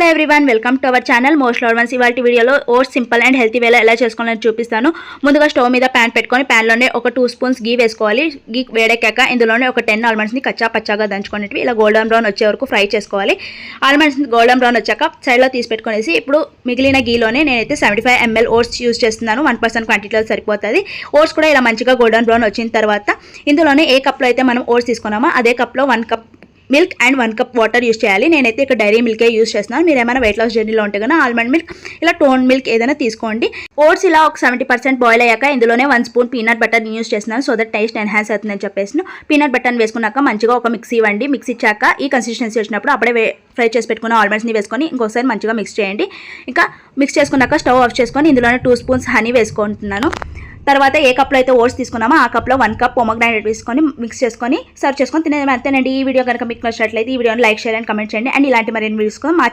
Hello everyone, welcome to our channel most loved ones. ఇవాల్టి వీడియోలో oats simple and healthy వేలో ఎలా చేసుకోవాలని చూపిస్తాను. ముందుగా స్టవ్ మీద ప్యాన్ పెట్టుకొని ప్యాన్లోనే ఒక 2 స్పూన్స్ గీ వేసుకోవాలి. గీ వేడెక్కాక ఇందులోనే ఒక 10 ఆల్మండ్స్ని కచ్చా పచ్చాగా దంచుకునేవి ఇలా గోల్డెన్ బ్రౌన్ వచ్చే వరకు ఫ్రై చేసుకోవాలి. ఆల్మండ్స్ని గోల్డెన్ బ్రౌన్ వచ్చాక సైడ్లో తీసి పెట్టుకునేసి ఇప్పుడు మిగిలిన గీలోనే నేనైతే 75 ml ఓట్స్ యూస్ చేస్తున్నాను. 1% క్వాంటిటీలో సరిపోతుంది. ఓట్స్ కూడా ఇలా మంచిగా గోల్డెన్ బ్రౌన్ వచ్చిన తర్వాత ఇందులోనే ఏ కప్లో అయితే మనం ఓట్స్ తీసుకున్నామో అదే కప్లో 1 cup milk and 1 cup water use చేయాలి. నేనైతే ఇక్కడ డైరీ మిల్కే యూస్ చేస్తున్నాను. మీరు ఏమైనా వెయిట్ లాస్ జర్నీలో ఉంటే కన్నా ఆల్మండ్ మిల్క్ ఇలా టోన్ మిల్క్ ఏదైనా తీసుకోండి. ఓట్స్ ఇలా ఒక 70% బాయిల్ అయ్యాక ఇందులోనే 1 స్పూన్ పీనట్ బటర్ యూస్ చేస్తున్నాను. సో దట్ టేస్ట్ ఎన్హాన్స్ అవుతుందని చెప్పేసి పీనట్ బటర్ని వేసుకున్నాక మంచిగా ఒక మిక్సీ ఇవ్వండి. మిక్సీ ఇచ్చాక ఈ కన్సిస్టెన్సీ వచ్చినప్పుడు అప్పుడే ఫ్రై చేసి పెట్టుకున్న ఆల్మండ్స్ని వేసుకొని ఇంకొకసారి మంచిగా మిక్స్ చేయండి. ఇంకా మిక్స్ చేసుకున్నాక స్టవ్ ఆఫ్ చేసుకొని ఇందులోనే 2 స్పూన్స్ హనీ వేసుకుంటున్నాను. తర్వాత ఏ కప్లో అయితే ఓట్స్ తీసుకున్నామో ఆ కప్లో 1 కప్ పొమగ్రానేట్ వేసుకొని మిక్స్ చేసుకొని సర్వ్ చేసుకొని తినేది అంతేనండి. ఈ వీడియో కనుక మీకు నచ్చినట్లయితే ఈ వీడియోని లైక్, షేర్ అండ్ కమెంట్ చేయండి. అండ్ ఇలాంటి మరిన్ని వీడియోస్ మా